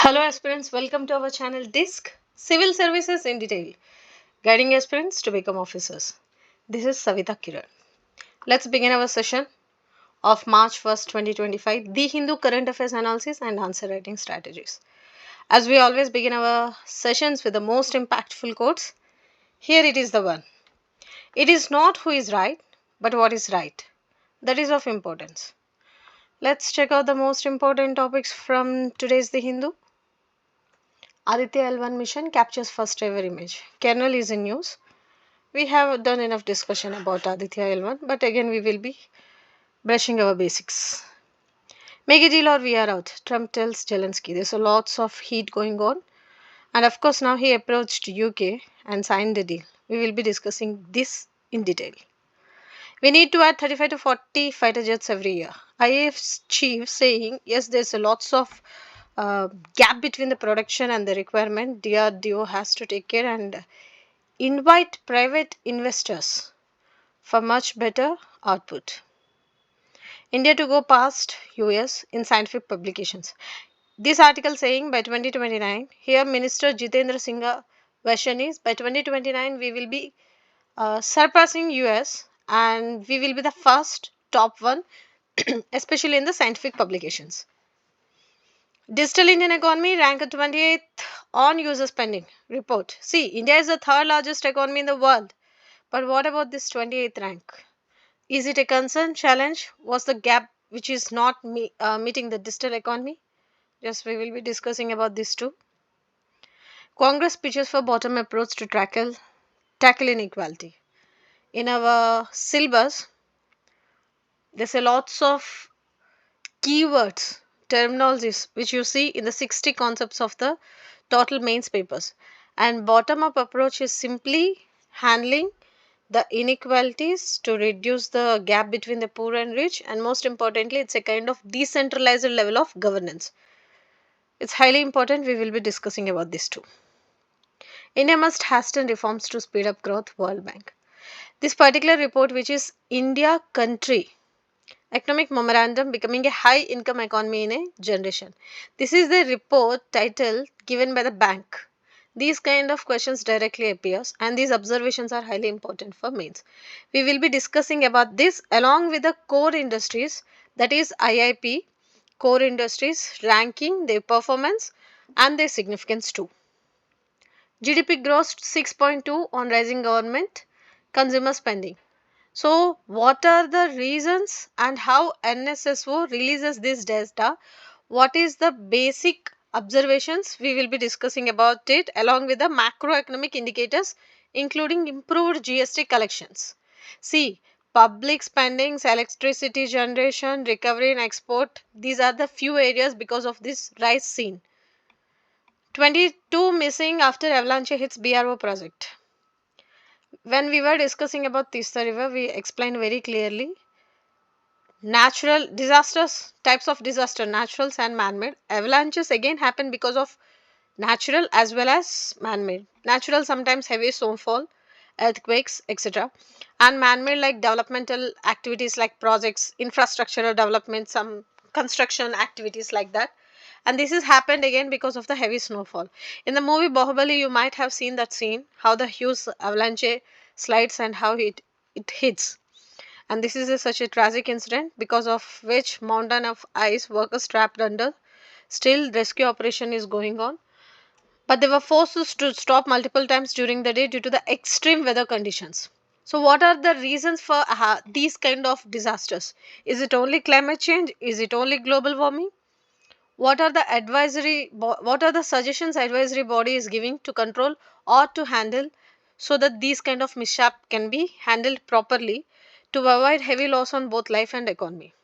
Hello aspirants, welcome to our channel DISC Civil Services in Detail, guiding aspirants to become officers. This is Savita Kiran. Let's begin our session of March 1st, 2025, The Hindu Current Affairs Analysis and Answer Writing Strategies. As we always begin our sessions with the most impactful quotes, here it is the one. It is not who is right, but what is right. That is of importance. Let's check out the most important topics from today's The Hindu. Aditya L1 mission captures first ever image. Kernel is in news. We have done enough discussion about Aditya L1, but again we will be brushing our basics. Make a deal or we are out, Trump tells Zelensky. There's a lots of heat going on. And of course now he approached UK and signed the deal. We will be discussing this in detail. We need to add 35 to 40 fighter jets every year. IAF chief saying, yes, there's a lots of gap between the production and the requirement. DRDO has to take care and invite private investors for much better output. India to go past US in scientific publications. This article saying by 2029, here Minister Jitendra Singh version is by 2029 we will be surpassing US and we will be the first top one, especially in the scientific publications. Digital Indian economy ranked 28th on user spending report. See, India is the third largest economy in the world. But what about this 28th rank? Is it a concern, challenge? What's the gap which is not meeting the digital economy? Yes, we will be discussing about this too. Congress pitches for bottom approach to tackle inequality. In our syllabus, there's a lots of keywords, terminologies which you see in the 60 concepts of the total mains papers. And bottom up approach is simply handling the inequalities to reduce the gap between the poor and rich, and most importantly it's a kind of decentralized level of governance. It's highly important. We will be discussing about this too. India must hasten reforms to speed up growth, World Bank. This particular report, which is India country economic memorandum becoming a high income economy in a generation. This is the report title given by the bank. These kind of questions directly appears and these observations are highly important for mains. We will be discussing about this along with the core industries, that is IIP core industries ranking, their performance and their significance too. GDP grows 6.2 on rising government consumer spending. So, what are the reasons and how NSSO releases this data? What is the basic observations? We will be discussing about it along with the macroeconomic indicators including improved GST collections. See, public spendings, electricity generation, recovery and export, these are the few areas because of this rise seen. 22 missing after avalanche hits BRO project. When we were discussing about Tista River, we explained very clearly natural disasters, types of disaster, naturals and man-made. Avalanches again happen because of natural as well as man-made. Natural sometimes heavy snowfall, earthquakes, etc. And man-made like developmental activities like projects, infrastructural development, some construction activities like that. And this has happened again because of the heavy snowfall. In the movie Bahubali, you might have seen that scene, how the huge avalanche slides and how it hits. And this is such a tragic incident because of which mountain of ice workers trapped under. Still, rescue operation is going on. But they were forced to stop multiple times during the day due to the extreme weather conditions. So, what are the reasons for these kind of disasters? Is it only climate change? Is it only global warming? What are the what are the suggestions advisory body is giving to control or to handle so that these kind of mishap can be handled properly to avoid heavy loss on both life and economy?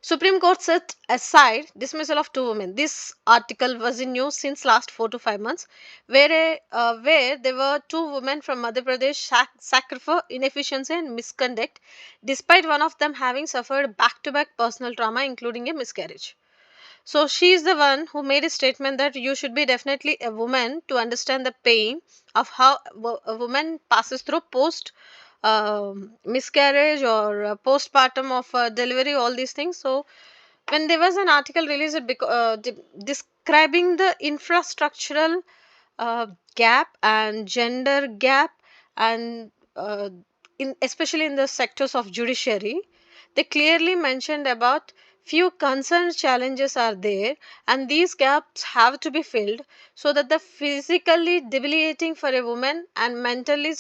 Supreme Court set aside dismissal of two women. This article was in news since last 4 to 5 months, where there were two women from Madhya Pradesh sacked for inefficiency and misconduct, despite one of them having suffered back-to-back personal trauma, including a miscarriage. So she is the one who made a statement that you should be definitely a woman to understand the pain of how a woman passes through post miscarriage or postpartum of delivery, all these things. So when there was an article released describing the infrastructural gap and gender gap, and especially in the sectors of judiciary, they clearly mentioned about few concerned challenges are there, and these gaps have to be filled so that the physically debilitating for a woman and mentally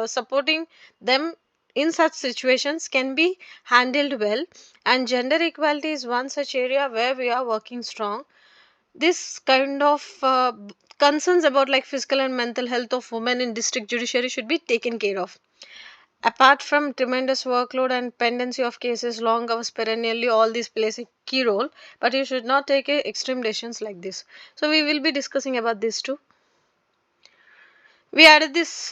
supporting them in such situations can be handled well. And gender equality is one such area where we are working strong. This kind of concerns about like physical and mental health of women in district judiciary should be taken care of. Apart from tremendous workload and pendency of cases, long hours perennially, all these plays a key role, but you should not take extreme decisions like this. So we will be discussing about this too. We added this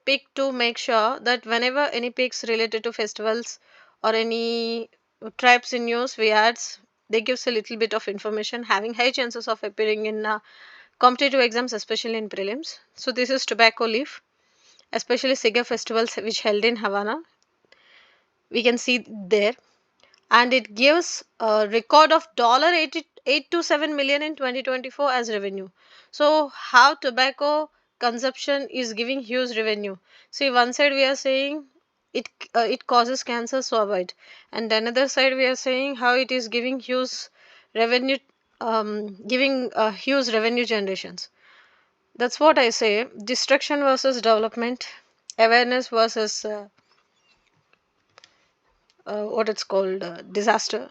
pic to make sure that whenever any pics related to festivals or any tribes in news, we add, they gives a little bit of information having high chances of appearing in competitive exams, especially in prelims. So this is tobacco leaf, especially cigar festivals which held in Havana. We can see there, and it gives a record of $8 to $7 million in 2024 as revenue. So how tobacco consumption is giving huge revenue. See, one side we are saying it causes cancer, so avoid, and another side we are saying how it is giving huge revenue, giving huge revenue generations. That's what I say. Destruction versus development, awareness versus what it's called disaster.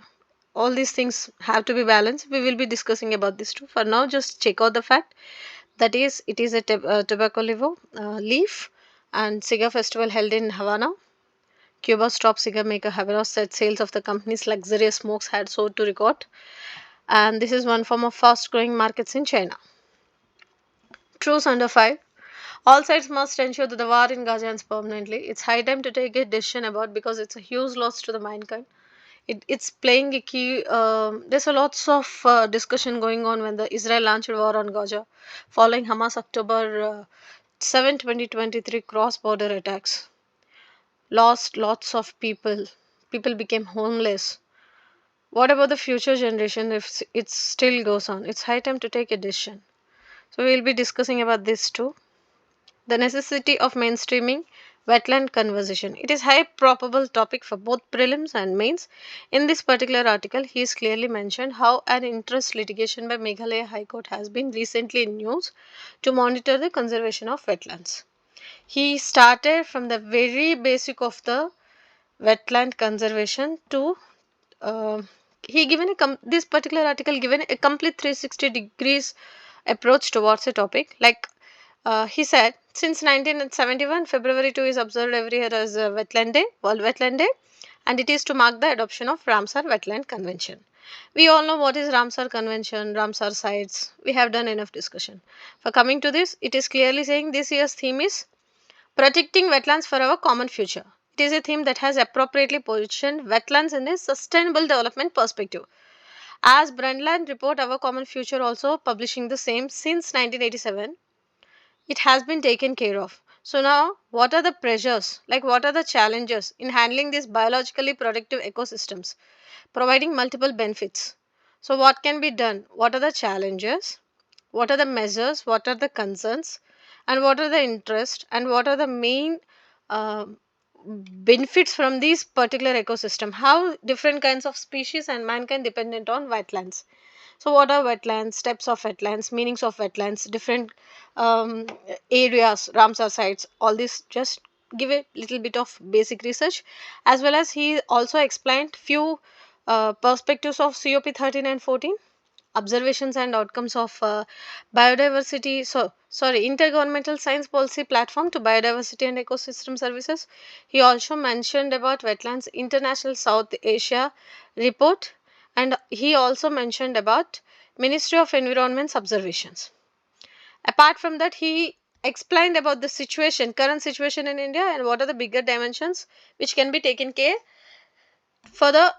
All these things have to be balanced. We will be discussing about this too. For now, just check out the fact that is it is a tobacco leaf and cigar festival held in Havana. Cuba's top cigar maker Havana said sales of the company's luxurious smokes had soared to record, and this is one form of fast growing markets in China. Truce under 5. All sides must ensure that the war in Gaza ends permanently. It's high time to take a decision about, because it's a huge loss to the mankind. It's playing a key. There's a lots of discussion going on when the Israel launched war on Gaza, following Hamas October 7, 2023 cross-border attacks. Lost lots of people. People became homeless. What about the future generation if it still goes on? It's high time to take a decision. So we'll be discussing about this too. The necessity of mainstreaming wetland conservation. It is high probable topic for both prelims and mains. In this particular article, he is clearly mentioned how an interest litigation by Meghalaya High Court has been recently in news to monitor the conservation of wetlands. He started from the very basic of the wetland conservation to uh, he given this particular article given a complete 360 degrees approach towards a topic. Like he said, since 1971, February 2 is observed every year as a Wetland Day, World Wetland Day, and it is to mark the adoption of Ramsar Wetland Convention. We all know what is Ramsar Convention, Ramsar sites. We have done enough discussion. For coming to this, it is clearly saying this year's theme is protecting wetlands for our common future. It is a theme that has appropriately positioned wetlands in a sustainable development perspective. As Brundtland report Our Common Future also publishing the same since 1987, it has been taken care of. So now what are the pressures, like what are the challenges in handling these biologically productive ecosystems, providing multiple benefits? So what can be done? What are the challenges? What are the measures? What are the concerns? And what are the interests? And what are the main uh, benefits from these particular ecosystem? How different kinds of species and mankind dependent on wetlands? So what are wetlands, steps of wetlands, meanings of wetlands, different um, areas, Ramsar sites, all this, just give a little bit of basic research. As well as he also explained few perspectives of COP 13 and 14, observations and outcomes of biodiversity, sorry, intergovernmental science policy platform to biodiversity and ecosystem services. He also mentioned about wetlands international South Asia report, and he also mentioned about Ministry of Environment's observations. Apart from that, he explained about the situation, current situation in India, and what are the bigger dimensions which can be taken care for the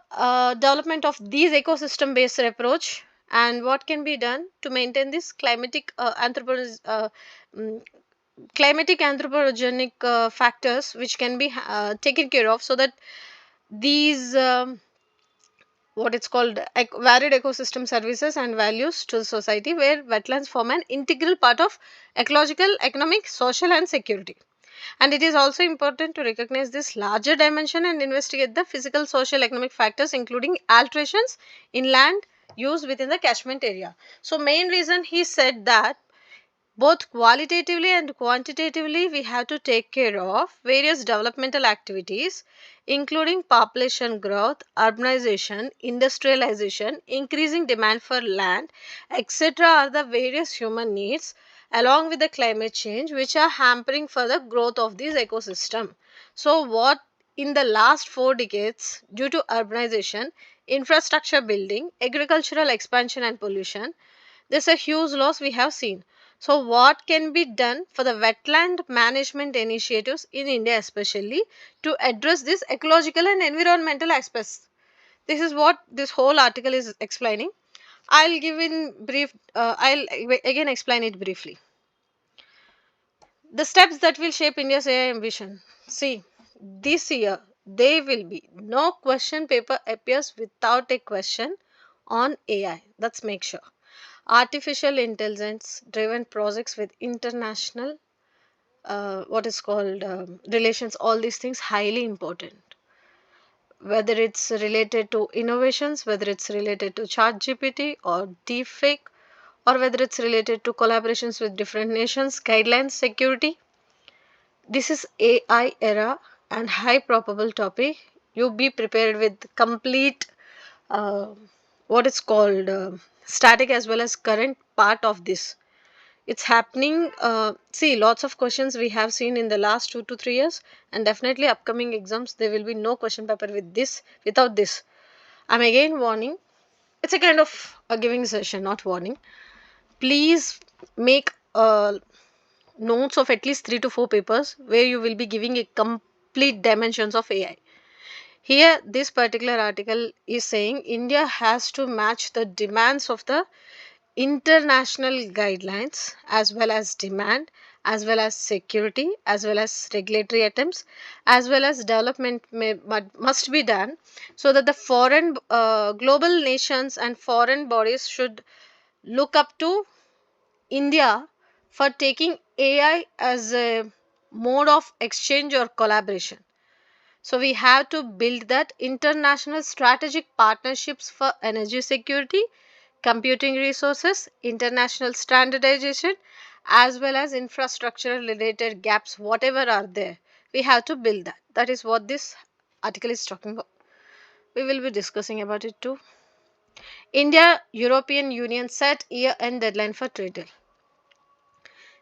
development of these ecosystem based approach, and what can be done to maintain this mm, climatic anthropogenic factors which can be taken care of, so that these what it's called varied ecosystem services and values to the society, where wetlands form an integral part of ecological, economic, social and security. And it is also important to recognize this larger dimension and investigate the physical, social, economic factors, including alterations in land use within the catchment area. So main reason he said that both qualitatively and quantitatively we have to take care of various developmental activities, including population growth, urbanization, industrialization, increasing demand for land, etc. are the various human needs along with the climate change which are hampering for the growth of this ecosystem. So what in the last 4 decades, due to urbanization, infrastructure building, agricultural expansion and pollution, there's a huge loss we have seen. So what can be done for the wetland management initiatives in India especially to address these ecological and environmental aspects? This is what this whole article is explaining. I'll give in brief, I'll again explain it briefly. The steps that will shape India's AI ambition. See, this year there will be no question paper appears without a question on AI. Let's make sure. Artificial intelligence driven projects with international what is called relations, all these things highly important, whether it's related to innovations, whether it's related to chat gpt or deepfake, or whether it's related to collaborations with different nations, guidelines, security. This is AI era and high probable topic. You be prepared with complete uh, what is called static as well as current part of this. It's happening. See, lots of questions we have seen in the last 2 to 3 years, and definitely upcoming exams there will be no question paper with this, without this. I'm again warning. It's a kind of a giving session, not warning. Please make notes of at least 3 to 4 papers where you will be giving a complete dimensions of AI. Here, this particular article is saying India has to match the demands of the international guidelines as well as demand, as well as security, as well as regulatory attempts, as well as development must be done, so that the foreign global nations and foreign bodies should look up to India for taking AI as a mode of exchange or collaboration. So we have to build that international strategic partnerships for energy security, computing resources, international standardization, as well as infrastructural related gaps, whatever are there. We have to build that. That is what this article is talking about. We will be discussing about it too. India European Union set year end deadline for trade deal.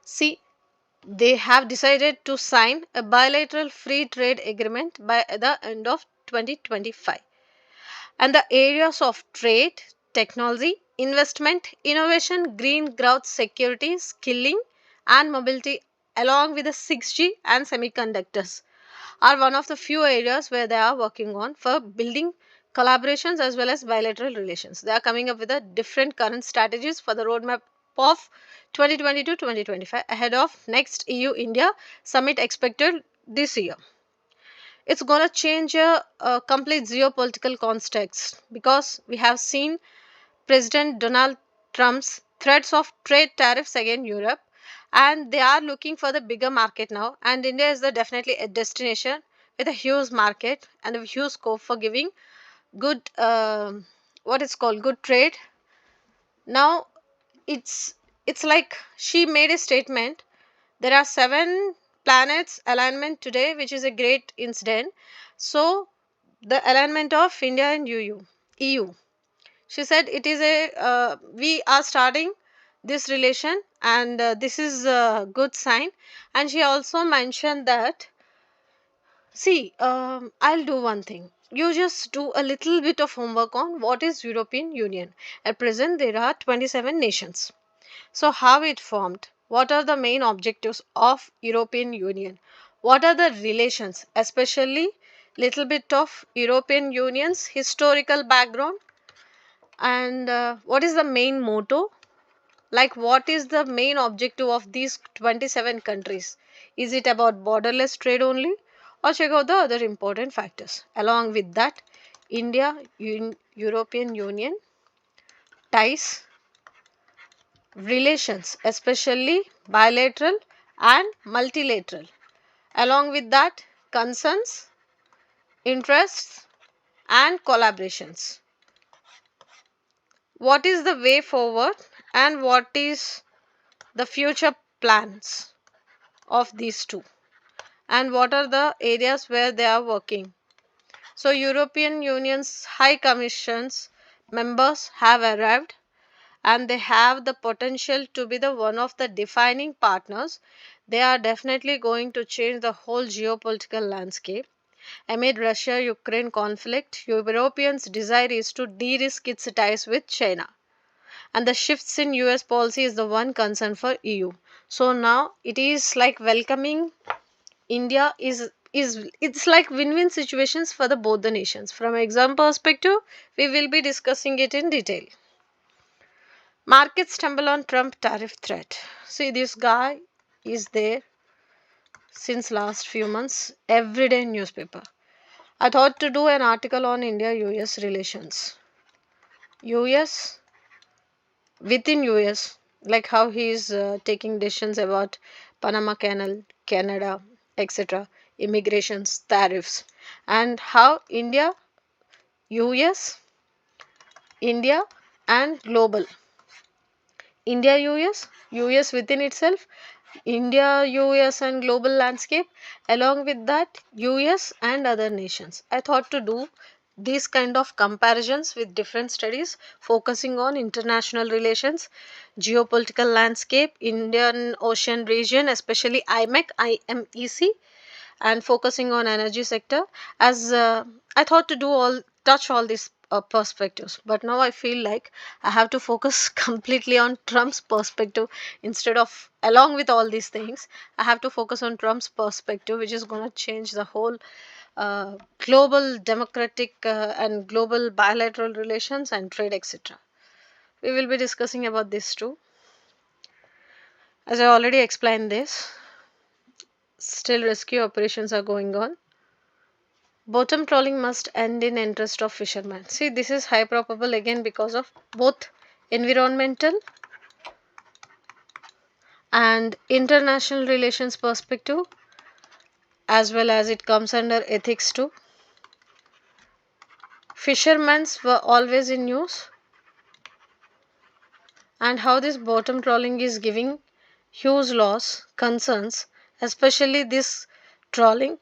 See, they have decided to sign a bilateral free trade agreement by the end of 2025. And the areas of trade, technology, investment, innovation, green growth, security, skilling, and mobility, along with the 6G and semiconductors, are one of the few areas where they are working on for building collaborations as well as bilateral relations. They are coming up with a different current strategies for the roadmap of 2022-2025 ahead of next EU India summit expected this year. It's going to change a complete geopolitical context, because we have seen President Donald Trump's threats of trade tariffs against Europe, and they are looking for the bigger market now, and India is definitely a destination with a huge market and a huge scope for giving good what is called good trade. Now it's like she made a statement. There are 7 planets alignment today, which is a great incident. So the alignment of India and EU. She said it is a we are starting this relation, and this is a good sign. And she also mentioned that, see, I'll do one thing. You just do a little bit of homework on what is European Union. At present, there are 27 nations. So how it formed? What are the main objectives of European Union? What are the relations, especially little bit of European Union's historical background, and what is the main motto? Like, what is the main objective of these 27 countries? Is it about borderless trade only, or check out the other important factors? Along with that, India European Union ties, relations, especially bilateral and multilateral. Along with that, concerns, interests, and collaborations. What is the way forward and what is the future plans of these two? And what are the areas where they are working? So European Union's High Commission's members have arrived and they have the potential to be the one of the defining partners. They are definitely going to change the whole geopolitical landscape. Amid Russia-Ukraine conflict, Europeans' desire is to de-risk its ties with China. And the shifts in US policy is the one concern for EU. So now it is like welcoming India is it's like win-win situations for the both the nations. From exam perspective, we will be discussing it in detail. Markets stumble on Trump tariff threat. See, this guy is there since last few months, every day in newspaper. I thought to do an article on India-US relations. US within US, like how he is taking decisions about Panama Canal, Canada, etc., immigrations, tariffs, and how India, US, India, and global. India, US, US within itself, India, US, and global landscape, along with that, US and other nations. I thought to do these kind of comparisons with different studies focusing on international relations, geopolitical landscape, Indian Ocean region, especially IMEC, and focusing on energy sector. As I thought to do all touch all these perspectives, but now I feel like I have to focus completely on Trump's perspective instead of along with all these things. I have to focus on Trump's perspective, which is going to change the whole global democratic and global bilateral relations and trade, etc. We will be discussing about this too. As I already explained this, still rescue operations are going on. Bottom trawling must end in interest of fishermen. See, this is high probable again because of both environmental and international relations perspective, as well as it comes under ethics too. Fishermen were always in news, and how this bottom trawling is giving huge loss concerns, especially this trawling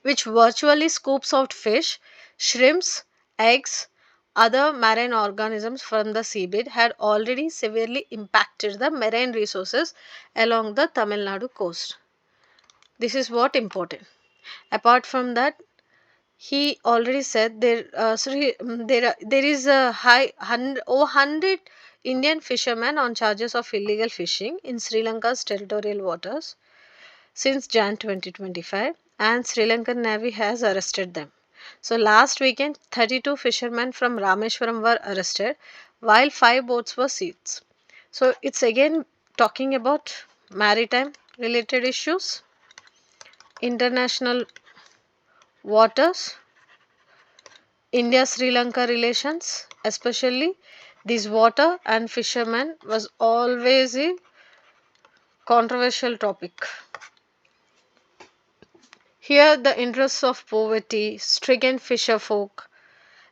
which virtually scoops out fish, shrimps, eggs, other marine organisms from the seabed had already severely impacted the marine resources along the Tamil Nadu coast. This is what important. Apart from that, he already said there is a over 100 Indian fishermen on charges of illegal fishing in Sri Lanka's territorial waters since Jan 2025, and Sri Lankan Navy has arrested them. So last weekend 32 fishermen from Rameshwaram were arrested while 5 boats were seized. So it's again talking about maritime related issues, international waters, India Sri Lanka relations, especially this water and fishermen was always a controversial topic. Here the interests of poverty, stricken fisher folk,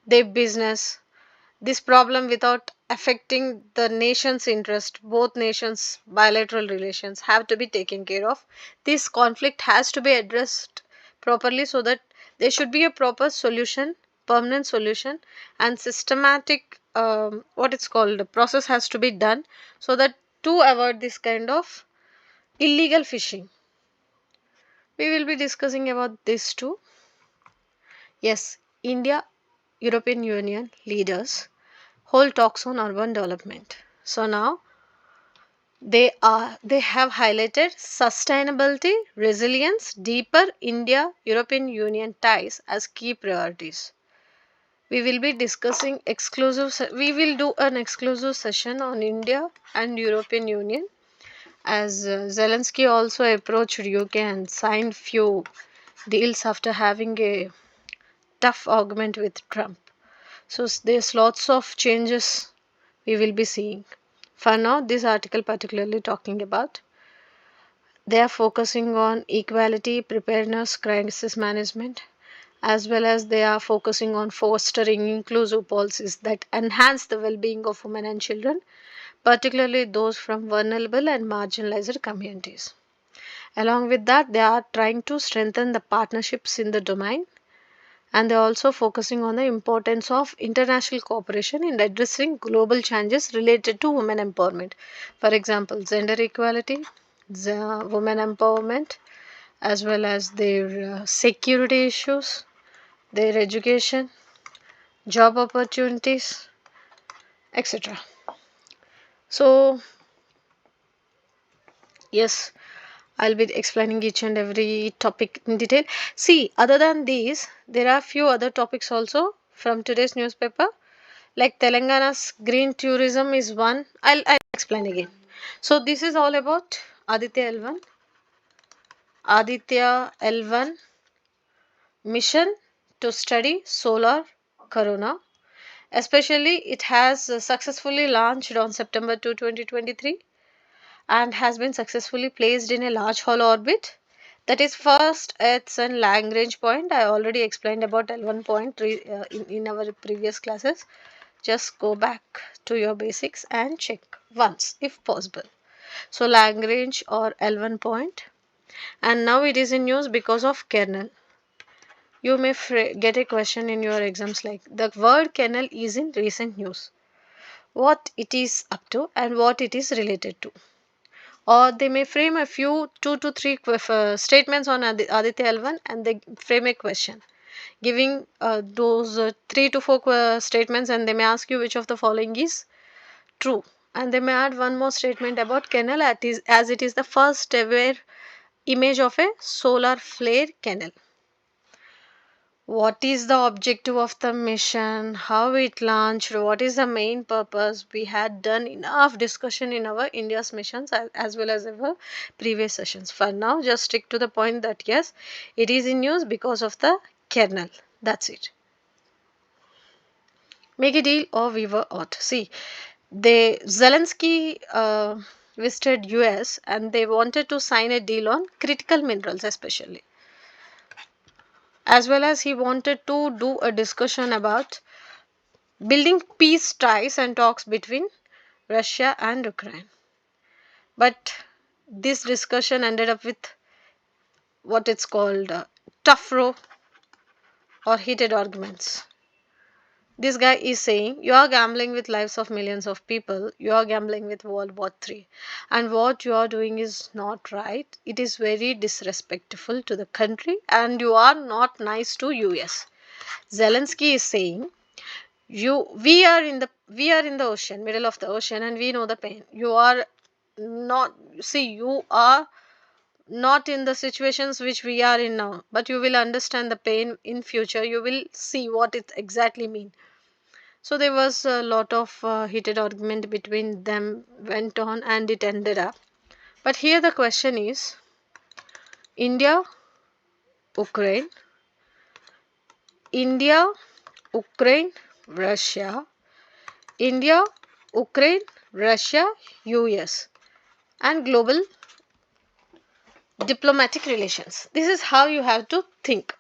their business, this problem without affecting the nation's interest, both nations' bilateral relations have to be taken care of. This conflict has to be addressed properly so that there should be a proper solution, permanent solution, and systematic what it's called, the process has to be done so that to avoid this kind of illegal fishing. We will be discussing about this too. Yes, India, European Union leaders hold talks on urban development. So now they have highlighted sustainability, resilience, deeper India European Union ties as key priorities. We will be discussing we will do an exclusive session on India and European Union, as Zelensky also approached UK and signed few deals after having a tough argument with Trump. So there's lots of changes we will be seeing. For now, this article particularly talking about they are focusing on equality, preparedness, crisis management, as well as they are focusing on fostering inclusive policies that enhance the well-being of women and children, particularly those from vulnerable and marginalized communities. Along with that, they are trying to strengthen the partnerships in the domain, and they're also focusing on the importance of international cooperation in addressing global challenges related to women empowerment. For example, gender equality, women empowerment, as well as their security issues, their education, job opportunities, etc. So, yes, I'll be explaining each and every topic in detail. See, other than these, there are few other topics also from today's newspaper. Like Telangana's green tourism is one. I'll explain again. So this is all about Aditya L1. Aditya L1 mission to study solar corona. Especially, it has successfully launched on September 2, 2023 and has been successfully placed in a large Hall orbit. That is first Earth's and Lagrange point. I already explained about L1 point in our previous classes. Just go back to your basics and check once if possible. So Lagrange or L1 point, and now it is in news because of kernel. You may get a question in your exams like the word kernel is in recent news. What it is up to and what it is related to. Or they may frame a few 2 to 3 statements on Aditya L1 and they frame a question giving those 3 to 4 statements, and they may ask you which of the following is true, and they may add one more statement about kernel as it is the first ever image of a solar flare kernel. What is the objective of the mission, how it launched, what is the main purpose. We had done enough discussion in our India's missions as well as our previous sessions. For now, just stick to the point that yes, it is in news because of the kernel. That's it. Make a deal or we were out. See, Zelensky visited US and they wanted to sign a deal on critical minerals especially, as well as he wanted to do a discussion about building peace ties and talks between Russia and Ukraine. But this discussion ended up with what it's called tough row or heated arguments. This guy is saying you are gambling with lives of millions of people, you are gambling with World War III, and what you are doing is not right. It is very disrespectful to the country and you are not nice to US. Zelensky is saying we are in the ocean, middle of the ocean, and we know the pain. You are not in the situations which we are in now, but you will understand the pain in future. You will see what it exactly means. So there was a lot of heated argument between them went on and it ended up. But here the question is India, Ukraine, India, Ukraine, Russia, India, Ukraine, Russia, US, and global diplomatic relations. This is how you have to think.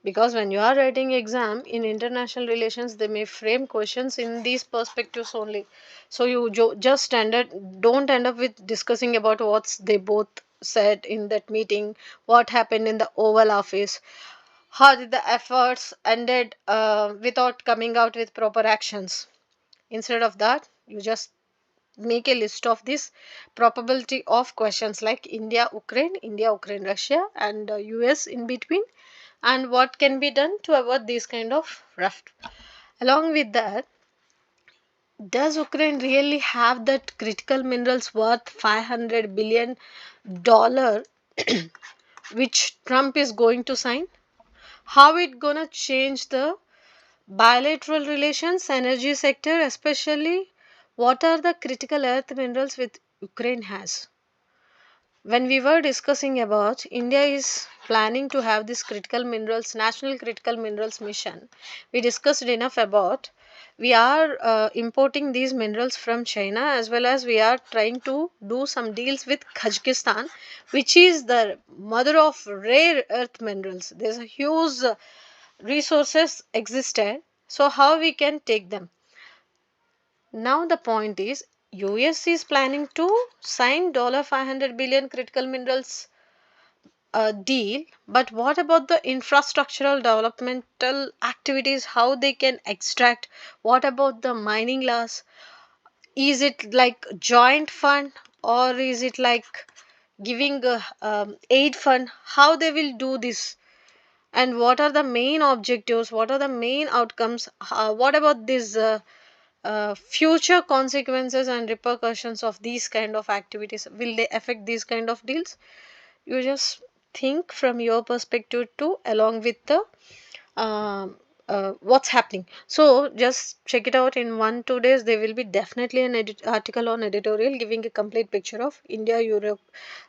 Because when you are writing exam in international relations, they may frame questions in these perspectives only. So you just don't end up with discussing about what they both said in that meeting, what happened in the Oval Office, how did the efforts ended without coming out with proper actions. Instead of that, you just make a list of this probability of questions like India, Ukraine, Russia, and US in between, and what can be done to avoid these kind of rough. Along with that, does Ukraine really have that critical minerals worth $500 billion which Trump is going to sign? How it gonna change the bilateral relations, energy sector, especially what are the critical earth minerals which Ukraine has? When we were discussing about India is planning to have this critical minerals, national critical minerals mission, we discussed enough about we are importing these minerals from China, as well as we are trying to do some deals with Kazakhstan, which is the mother of rare earth minerals. There's a huge resources existed, so how we can take them? Now the point is, US is planning to sign $500 billion critical minerals deal, but what about the infrastructural developmental activities, how they can extract? What about the mining laws? Is it like joint fund, or is it like giving a aid fund? How they will do this, and what are the main objectives, what are the main outcomes? What about this future consequences and repercussions of these kind of activities? Will they affect these kind of deals? You just think from your perspective too, along with the what's happening. So just check it out. In 1-2 days there will be definitely an article on editorial giving a complete picture of India, Europe,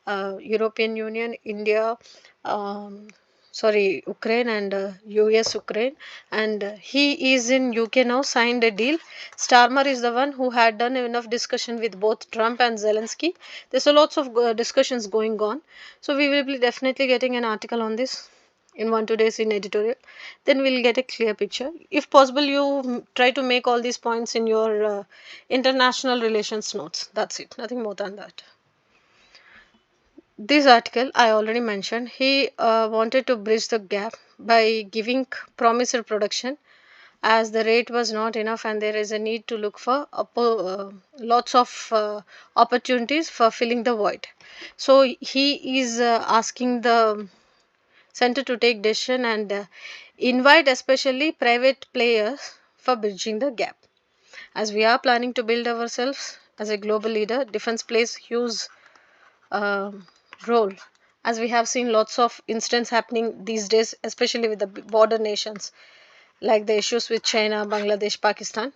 European Union, India, um, sorry, Ukraine, and US Ukraine, and he is in UK now, signed a deal. Starmer is the one who had done enough discussion with both Trump and Zelensky. There's a lots of discussions going on, so we will be definitely getting an article on this in 1-2 days in editorial. Then we'll get a clear picture. If possible, you try to make all these points in your international relations notes. That's it, nothing more than that. This article I already mentioned. He wanted to bridge the gap by giving promised production, as the rate was not enough and there is a need to look for lots of opportunities for filling the void. So he is asking the center to take decision and invite especially private players for bridging the gap. As we are planning to build ourselves as a global leader, defense plays huge uh, role, as we have seen lots of incidents happening these days, especially with the border nations, like the issues with China, Bangladesh, Pakistan.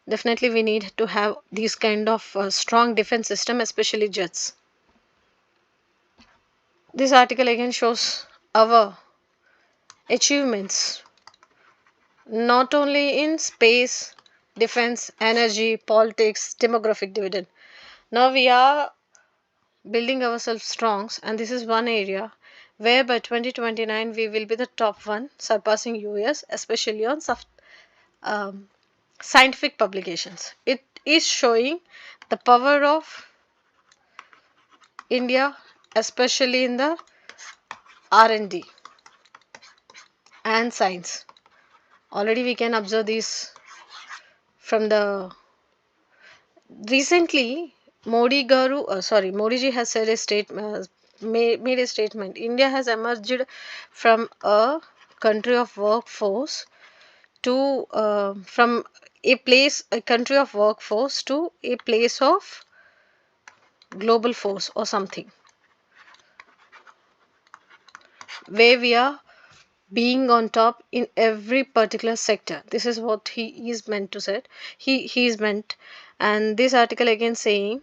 Definitely we need to have these kind of strong defense system, especially jets. This article again shows our achievements not only in space, defense, energy, politics, demographic dividend. Now we are building ourselves strong, and this is one area where by 2029 we will be the top one, surpassing US, especially on um, scientific publications. It is showing the power of India, especially in the R&D and science. Already we can observe this from the recently Modi ji has said a statement, made a statement. India has emerged from a country of workforce to from a country of workforce to a place of global force or something, where we are being on top in every particular sector. This is what he is meant to say. He is meant. And this article again saying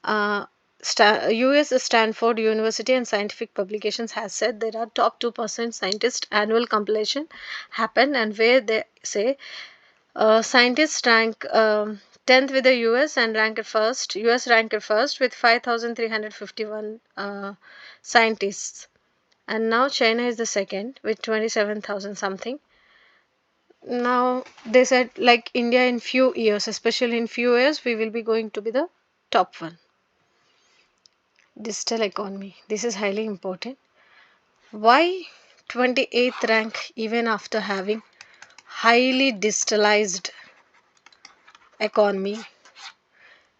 uh, US Stanford University and Scientific Publications has said there are top 2% scientist annual compilation happen, and where they say scientists rank 10th with the US and ranked first. US ranked first with 5,351 scientists, and now China is the second with 27,000 something. Now they said like India in few years, especially in few years, we will be going to be the top one. Digital economy, this is highly important. Why 28th rank even after having highly digitalized economy?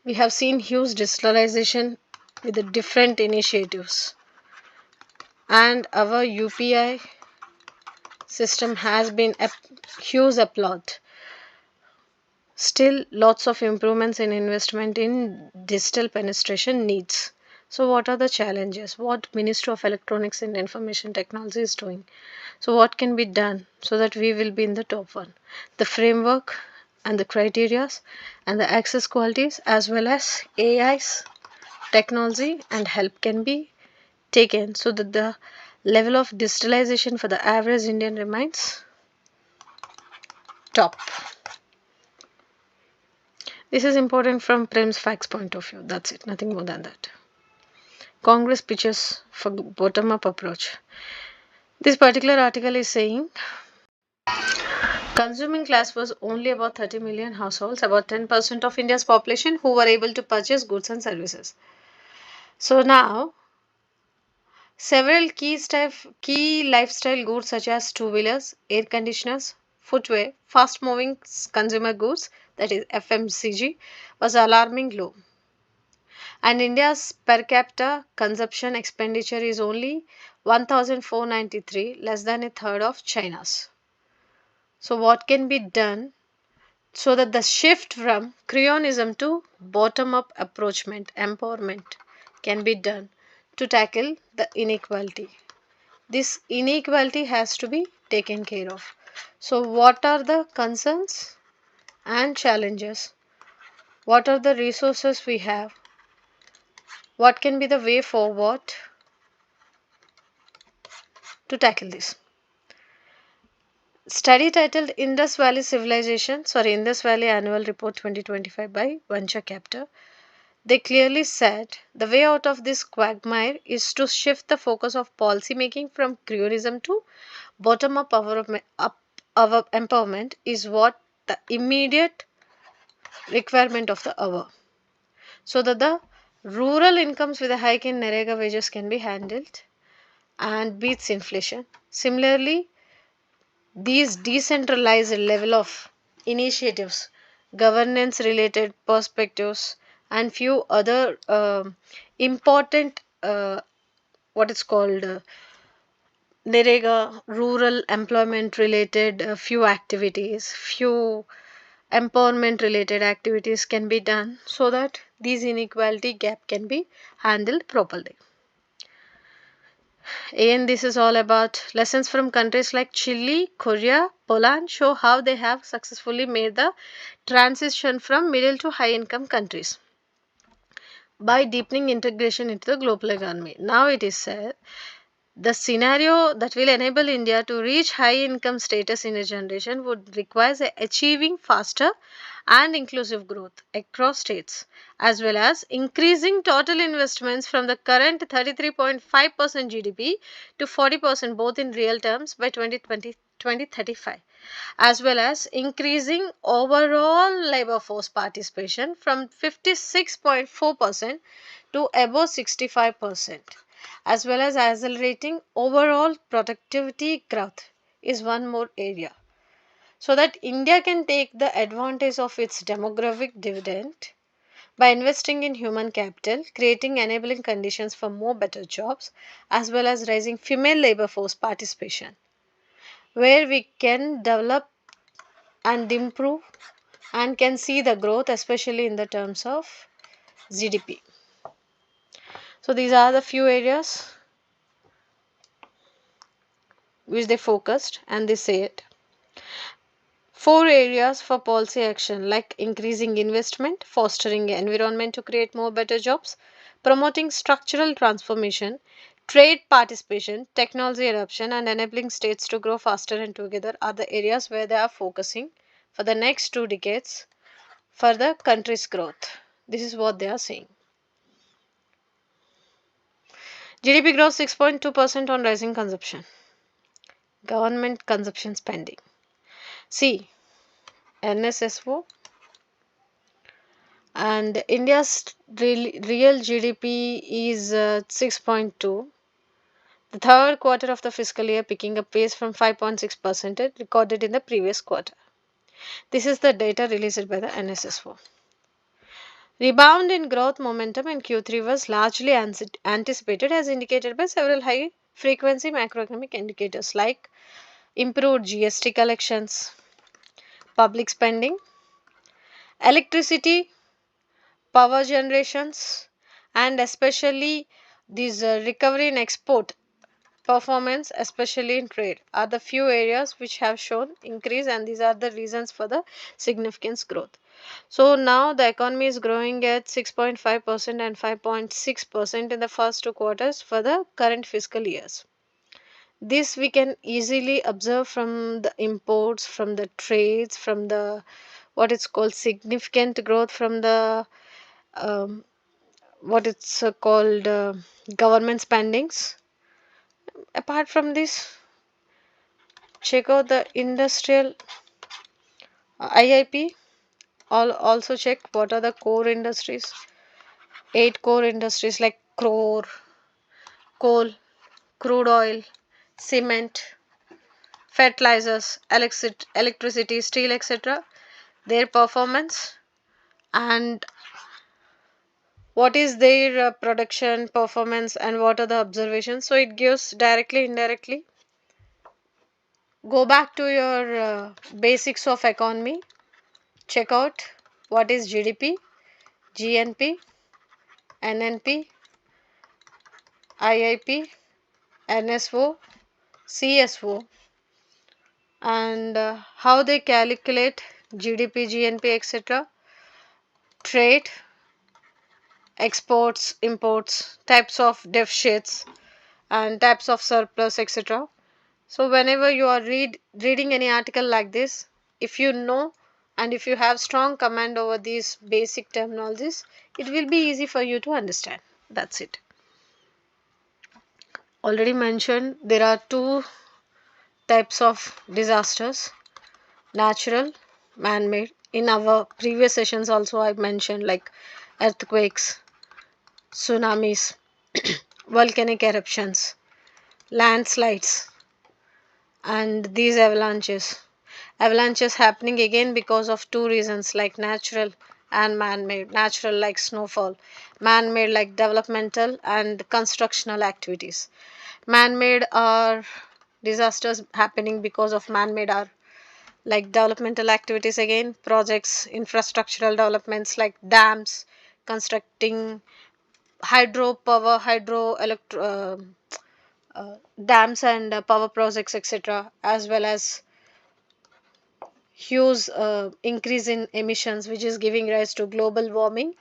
We have seen huge digitalization with the different initiatives, and our UPI system has been a huge applaud. Still lots of improvements in investment in digital penetration needs. So what are the challenges? What Ministry of Electronics and Information Technology is doing? So what can be done so that we will be in the top one? The framework and the criterias and the access qualities, as well as AI's technology and help can be taken so that the level of digitalization for the average Indian remains top. This is important from Prem's facts point of view. That's it, nothing more than that. Congress pitches for bottom-up approach. This particular article is saying consuming class was only about 30 million households, about 10% of India's population who were able to purchase goods and services. So now, several key lifestyle goods such as two-wheelers, air conditioners, footwear, fast-moving consumer goods, that is FMCG, was alarming low. And India's per capita consumption expenditure is only 1,493, less than a third of China's. So what can be done so that the shift from cronyism to bottom-up approachment, empowerment can be done to tackle the inequality? This inequality has to be taken care of. So what are the concerns and challenges? What are the resources we have? What can be the way forward to tackle this? Study titled Indus Valley Indus Valley Annual Report 2025 by Venture Capital. They clearly said the way out of this quagmire is to shift the focus of policy making from cronyism to bottom-up empowerment is what the immediate requirement of the hour, so that the rural incomes with a hike in Narega wages can be handled and beats inflation. Similarly, these decentralized level of initiatives, governance related perspectives, and few other important what is called Narega rural employment related few activities, few empowerment related activities can be done so that these inequality gap can be handled properly. And this is all about lessons from countries like Chile, Korea, Poland show how they have successfully made the transition from middle to high income countries by deepening integration into the global economy. Now it is said the scenario that will enable India to reach high income status in a generation would require achieving faster and inclusive growth across states, as well as increasing total investments from the current 33.5% GDP to 40% both in real terms by 2035, as well as increasing overall labor force participation from 56.4% to above 65%, as well as accelerating overall productivity growth is one more area, so that India can take the advantage of its demographic dividend by investing in human capital, creating enabling conditions for more better jobs, as well as raising female labor force participation, where we can develop and improve and can see the growth, especially in the terms of GDP. So these are the few areas which they focused and they said. 4 areas for policy action like increasing investment, fostering environment to create more better jobs, promoting structural transformation, trade participation, technology adoption, and enabling states to grow faster and together are the areas where they are focusing for the next 2 decades for the country's growth. This is what they are saying. GDP grows 6.2% on rising consumption. Government consumption spending. See, NSSO and India's real GDP is 6.2. The third quarter of the fiscal year picking up pace from 5.6% recorded in the previous quarter. This is the data released by the NSSO. Rebound in growth momentum in Q3 was largely anticipated as indicated by several high frequency macroeconomic indicators like improved GST collections, public spending, electricity, power generations, and especially this recovery in export performance, especially in trade, are the few areas which have shown increase, and these are the reasons for the significant growth. So now the economy is growing at 6.5% and 5.6% in the first 2 quarters for the current fiscal years. This we can easily observe from the imports, from the trades, from the what it's called significant growth from the um, what it's called government spendings. Apart from this, check out the industrial IIP. Also check what are the core industries. 8 core industries like coal, crude oil, cement, fertilizers, electricity, steel, etc. Their performance and what is their production performance and what are the observations. So it gives directly, indirectly. Go back to your basics of economy. Check out what is GDP, GNP, NNP, IIP, NSO, CSO, and how they calculate GDP, GNP, etc. Trade, exports, imports, types of deficits, and types of surplus, etc. So whenever you are reading any article like this, if you know and if you have strong command over these basic terminologies, it will be easy for you to understand. That's it. Already mentioned, there are two types of disasters: natural, man-made. In our previous sessions also I mentioned, like earthquakes, tsunamis, volcanic eruptions, landslides, and these avalanches happening again because of two reasons, like natural and man-made. Natural like snowfall, man-made like developmental and constructional activities. Man-made are disasters happening because of man-made are like developmental activities, again projects, infrastructural developments like dams, constructing hydropower, dams and power projects, etc., as well as huge increase in emissions, which is giving rise to global warming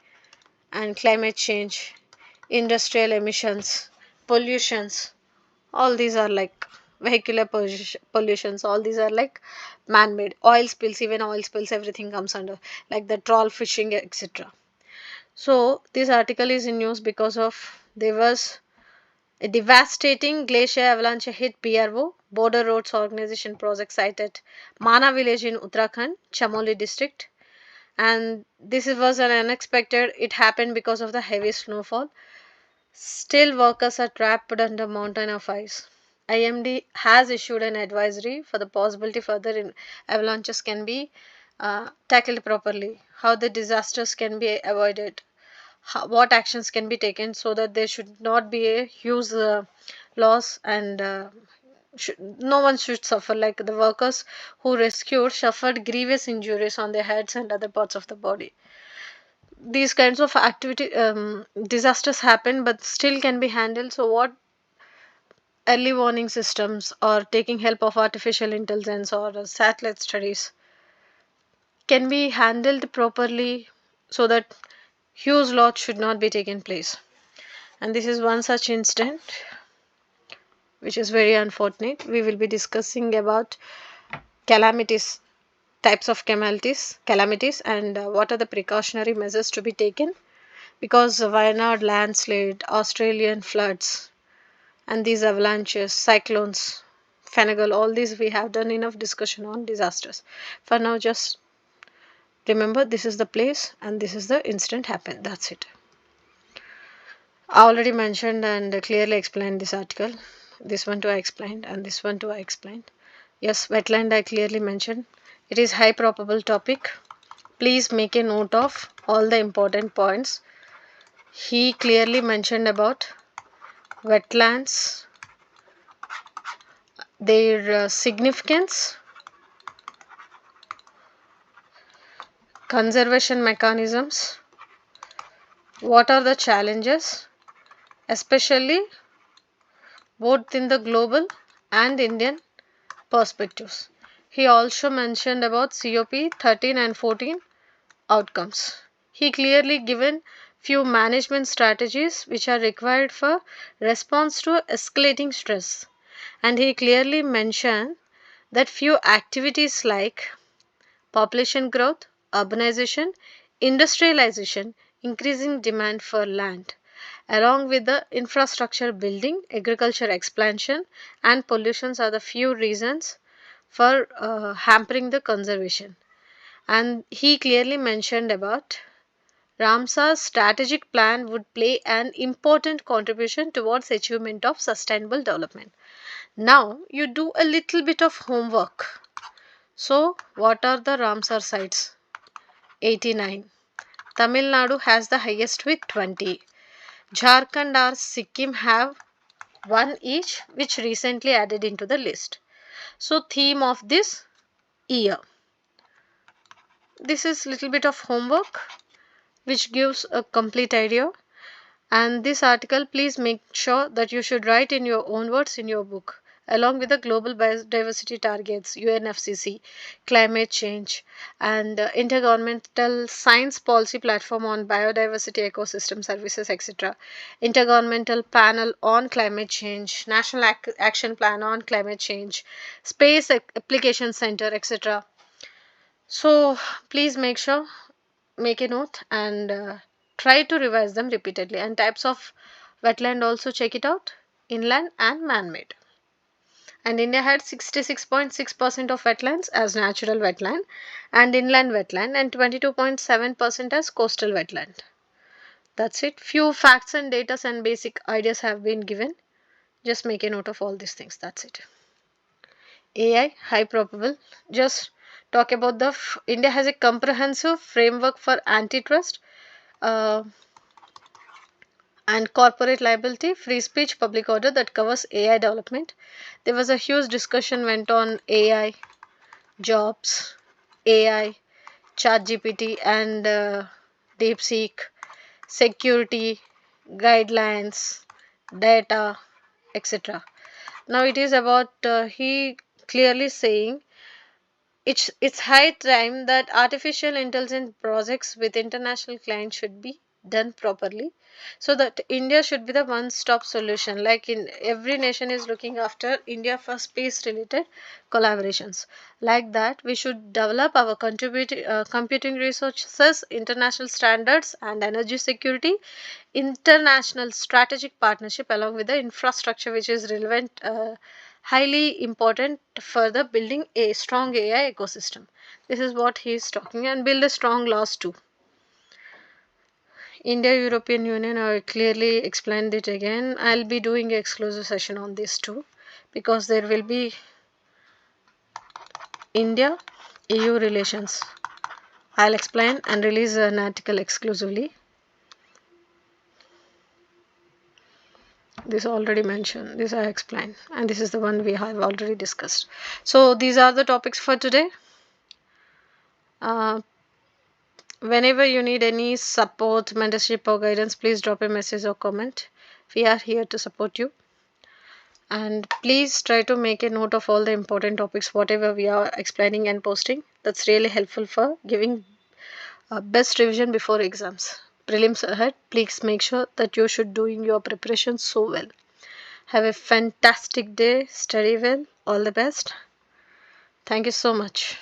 and climate change, industrial emissions, pollutions. All these are like vehicular pollutions. All these are like man-made. Oil spills, even oil spills, everything comes under, like the trawl fishing, etc. So this article is in news because of there was a devastating glacier avalanche hit PRO, Border Roads Organization project site at Mana village in Uttarakhand, Chamoli district. And this was an unexpected, it happened because of the heavy snowfall. Still, workers are trapped under mountain of ice. IMD has issued an advisory for the possibility further in avalanches can be tackled properly, how the disasters can be avoided, what actions can be taken so that there should not be a huge loss and no one should suffer. Like the workers who rescued suffered grievous injuries on their heads and other parts of the body. These kinds of activity disasters happen but still can be handled. So what early warning systems or taking help of artificial intelligence or satellite studies can be handled properly so that huge loss should not be taken place. And this is one such incident which is very unfortunate. We will be discussing about calamities, types of calamities, and what are the precautionary measures to be taken, because Wayanad landslide, Australian floods, and these avalanches, cyclones, Fenegal, all these we have done enough discussion on disasters. For now, just remember this is the place and this is the incident happened. That's it. I already mentioned and clearly explained this article. This one too I explained and this one too I explained. Yes, wetland I clearly mentioned. It is high probable topic. Please make a note of all the important points. He clearly mentioned about wetlands, their significance, conservation mechanisms, what are the challenges, especially both in the global and Indian perspectives. He also mentioned about COP 13 and 14 outcomes. He clearly given few management strategies which are required for response to escalating stress. And he clearly mentioned that few activities like population growth, urbanization, industrialization, increasing demand for land, along with the infrastructure building, agriculture expansion, and pollutions are the few reasons for hampering the conservation. And he clearly mentioned about Ramsar's strategic plan would play an important contribution towards achievement of sustainable development. Now you do a little bit of homework. So what are the Ramsar sites? 89. Tamil Nadu has the highest with 20. Jharkhand or Sikkim have one each, which recently added into the list. So theme of this year. This is little bit of homework which gives a complete idea. And this article, please make sure that you should write in your own words in your book, along with the global biodiversity targets, UNFCCC, climate change, and intergovernmental science policy platform on biodiversity ecosystem services, etc. Intergovernmental panel on climate change, national action plan on climate change, space application center, etc. So please make a note and try to revise them repeatedly. And types of wetland also check it out, inland and man-made. And India had 66.6% of wetlands as natural wetland and inland wetland, and 22.7% as coastal wetland. That's it. Few facts and data and basic ideas have been given. Just make a note of all these things. That's it. AI, high probable. Just talk about the India has a comprehensive framework for antitrust uh, and corporate liability, free speech, public order that covers AI development. There was a huge discussion went on AI, jobs, AI, ChatGPT, and DeepSeek, security, guidelines, data, etc. Now it is about he clearly saying it's high time that artificial intelligence projects with international clients should be done properly, so that India should be the one stop solution. Like in every nation is looking after India for space related collaborations. Like that, we should develop our computing resources, international standards, and energy security, international strategic partnership, along with the infrastructure which is relevant. Highly important for the building a strong AI ecosystem. This is what he is talking, and build a strong laws too. India European Union, I clearly explained it again. I'll be doing an exclusive session on this too, because there will be India EU relations. I'll explain and release an article exclusively. This already mentioned, this I explained, and this is the one we have already discussed. So these are the topics for today. Whenever you need any support, mentorship or guidance, please drop a message or comment. We are here to support you. And please try to make a note of all the important topics whatever we are explaining and posting. That's really helpful for giving best revision before exams. Prelims ahead, please make sure that you should doing your preparation so well. Have a fantastic day, study well, all the best. Thank you so much.